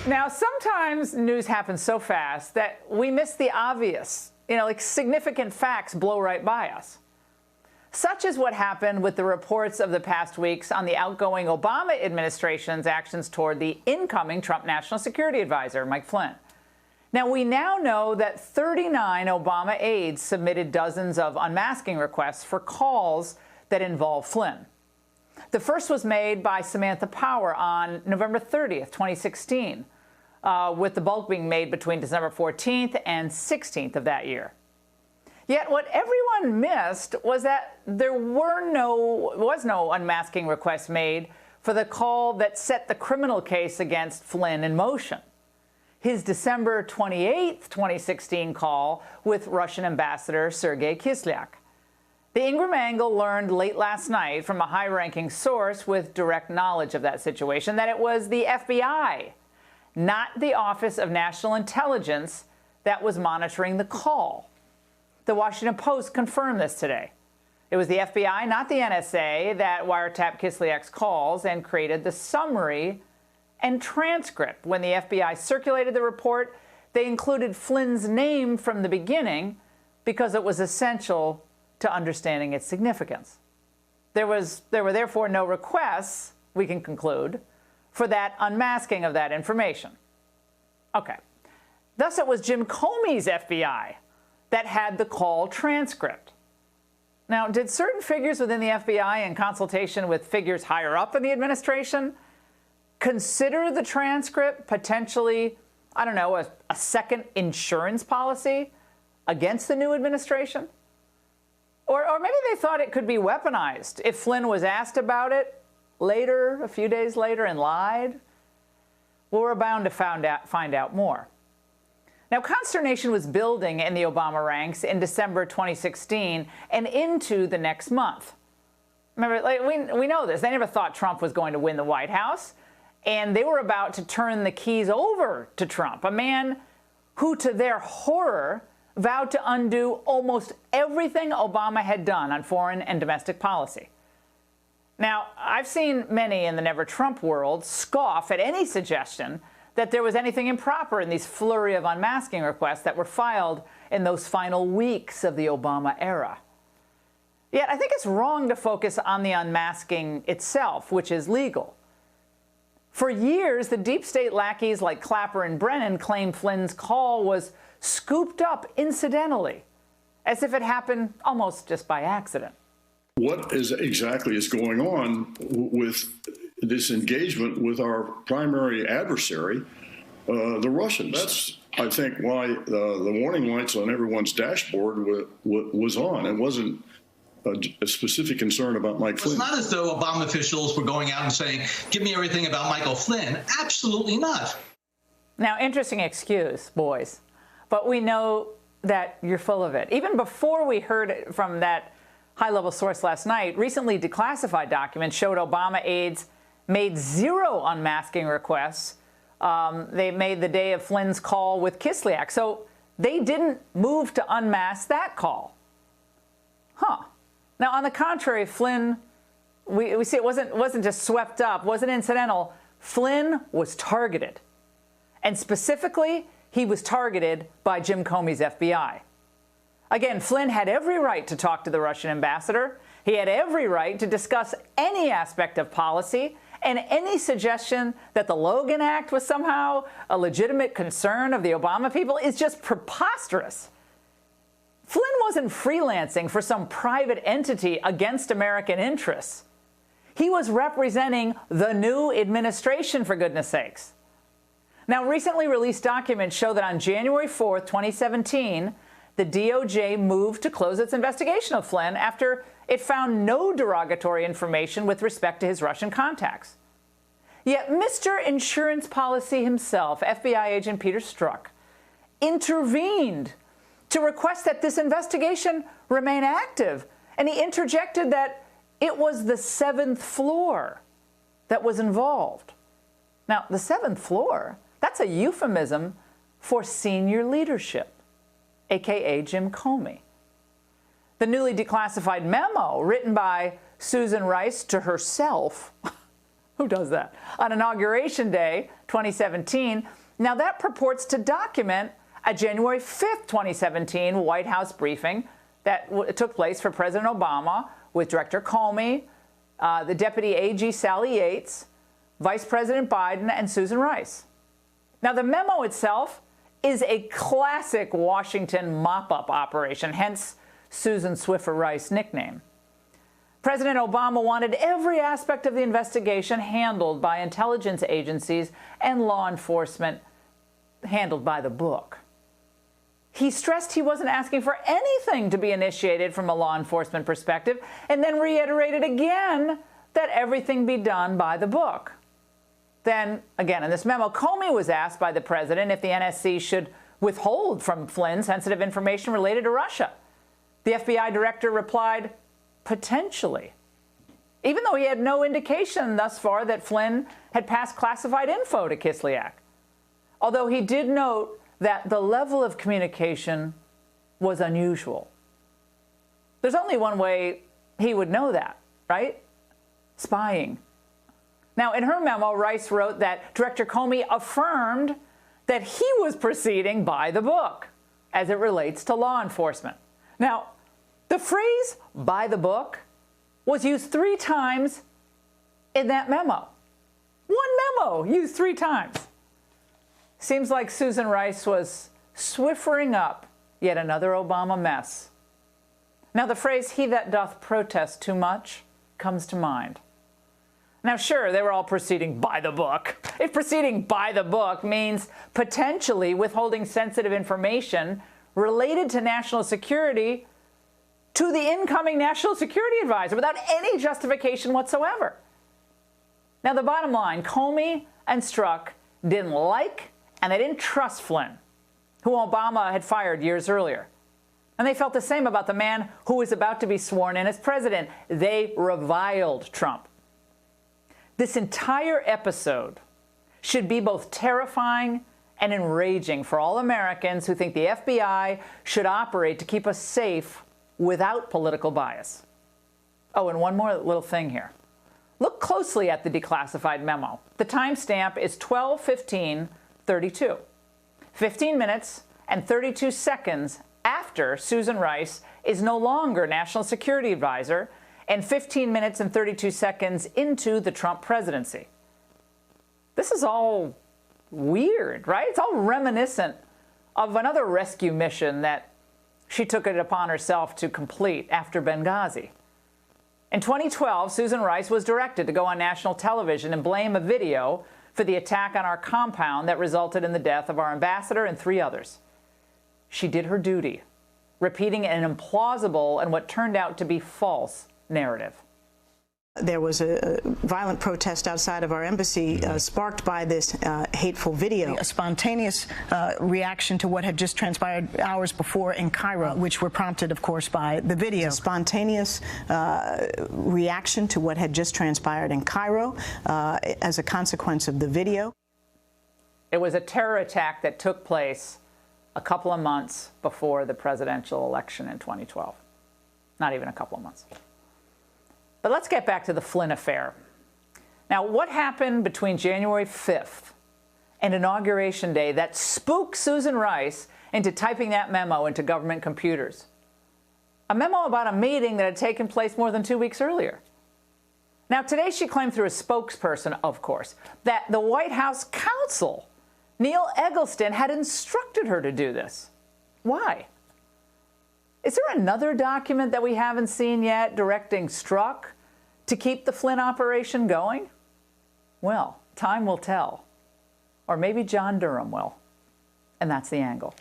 Now, sometimes news happens so fast that we miss the obvious. Like significant facts blow right by us. Such is what happened with the reports of the past weeks on the outgoing Obama administration's actions toward the incoming Trump National Security Advisor, Mike Flynn. Now, we now know that 39 Obama aides submitted dozens of unmasking requests for calls that involve Flynn. The first was made by Samantha Power on November 30th, 2016, with the bulk being made between December 14th and 16th of that year. Yet what everyone missed was that there was no unmasking request made for the call that set the criminal case against Flynn in motion. His December 28th, 2016 call with Russian Ambassador Sergei Kislyak. The Ingram angle learned late last night from a high-ranking source with direct knowledge of that situation that it was the FBI, not the Office of National Intelligence, that was monitoring the call. The Washington Post confirmed this today. It was the FBI, not the NSA, that wiretapped Kislyak's calls and created the summary and transcript. When the FBI circulated the report, they included Flynn's name from the beginning because it was essential to understanding its significance. There were therefore no requests, we can conclude, for that unmasking of that information. Okay. Thus, it was Jim Comey's FBI that had the call transcript. Now, did certain figures within the FBI, in consultation with figures higher up in the administration, consider the transcript potentially, a second insurance policy against the new administration? Or maybe they thought it could be weaponized if Flynn was asked about it later, a few days later, and lied? Well, we're bound to find out more. Now, consternation was building in the Obama ranks in December 2016 and into the next month. Remember, we know this. They never thought Trump was going to win the White House, and they were about to turn the keys over to Trump, a man who, to their horror, vowed to undo almost everything Obama had done on foreign and domestic policy. Now, I've seen many in the never Trump world scoff at any suggestion that there was anything improper in these flurry of unmasking requests that were filed in those final weeks of the Obama era. Yet, I think it's wrong to focus on the unmasking itself, which is legal. For years, the deep state lackeys like Clapper and Brennan claimed Flynn's call was scooped up incidentally, as if it happened almost just by accident. What exactly is going on with this engagement with our primary adversary, the Russians? That's, I think, why the warning lights on everyone's dashboard was on. It wasn't a specific concern about Mike Flynn. It's not as though Obama officials were going out and saying, give me everything about Michael Flynn. Absolutely not. Now, interesting excuse, boys, but we know that you're full of it. Even before we heard it from that high-level source last night, recently declassified documents showed Obama aides made zero unmasking requests. They made the day of Flynn's call with Kislyak. So they didn't move to unmask that call. Now, on the contrary, Flynn, we see it wasn't just swept up, wasn't incidental. Flynn was targeted. And specifically, he was targeted by Jim Comey's FBI. Again, Flynn had every right to talk to the Russian ambassador. He had every right to discuss any aspect of policy, and any suggestion that the Logan Act was somehow a legitimate concern of the Obama people is just preposterous. Flynn wasn't freelancing for some private entity against American interests. He was representing the new administration, for goodness sakes. Now, recently released documents show that on January 4th, 2017, the DOJ moved to close its investigation of Flynn after it found no derogatory information with respect to his Russian contacts. Yet Mr. Insurance Policy himself, FBI agent Peter Strzok, intervened to request that this investigation remain active, and he interjected that it was the 7th floor that was involved. Now, the 7th floor, that's a euphemism for senior leadership, a.k.a. Jim Comey. The newly declassified memo, written by Susan Rice to herself, Who does that? On Inauguration Day, 2017. Now, that purports to document a January 5th, 2017 White House briefing that took place for President Obama with Director Comey, the Deputy AG Sally Yates, Vice President Biden, and Susan Rice. Now, the memo itself is a classic Washington mop-up operation, hence Susan Swiffer Rice nickname. President Obama wanted every aspect of the investigation handled by intelligence agencies and law enforcement handled by the book. He stressed he wasn't asking for anything to be initiated from a law enforcement perspective, and then reiterated again that everything be done by the book. Then, again, in this memo, Comey was asked by the president if the NSC should withhold from Flynn sensitive information related to Russia. The FBI director replied, potentially, even though he had no indication thus far that Flynn had passed classified info to Kislyak. Although he did note that the level of communication was unusual. There's only one way he would know that, right? Spying. Now, in her memo, Rice wrote that Director Comey affirmed that he was proceeding by the book as it relates to law enforcement. Now, the phrase by the book was used 3 times in that memo. One memo used 3 times. Seems like Susan Rice was swiffering up yet another Obama mess. Now, the phrase, he that doth protest too much, comes to mind. Now, sure, they were all proceeding by the book. If proceeding by the book means potentially withholding sensitive information related to national security to the incoming national security advisor without any justification whatsoever. Now, the bottom line, Comey and Strzok didn't like and they didn't trust Flynn, who Obama had fired years earlier. And they felt the same about the man who was about to be sworn in as president. They reviled Trump. This entire episode should be both terrifying and enraging for all Americans who think the FBI should operate to keep us safe without political bias. Oh, and one more little thing here. Look closely at the declassified memo. The timestamp is 12:15:32. 15 minutes and 32 seconds after Susan Rice is no longer National Security Advisor, and 15 minutes and 32 seconds into the Trump presidency. This is all weird, right? It's all reminiscent of another rescue mission that she took it upon herself to complete after Benghazi. In 2012, Susan Rice was directed to go on national television and blame a video for the attack on our compound that resulted in the death of our ambassador and 3 others. She did her duty, repeating an implausible and what turned out to be false narrative. There was a violent protest outside of our embassy sparked by this hateful video. A spontaneous reaction to what had just transpired hours before in Cairo, which were prompted, of course, by the video. A spontaneous reaction to what had just transpired in Cairo as a consequence of the video. It was a terror attack that took place a couple of months before the presidential election in 2012. Not even a couple of months. But let's get back to the Flynn affair. Now, what happened between January 5th and Inauguration Day that spooked Susan Rice into typing that memo into government computers? A memo about a meeting that had taken place more than 2 weeks earlier. Now, today she claimed through a spokesperson, of course, that the White House counsel, Neil Eggleston, had instructed her to do this. Why? Is there another document that we haven't seen yet directing Strzok to keep the Flynn operation going? Well, time will tell. Or maybe John Durham will. And that's the angle.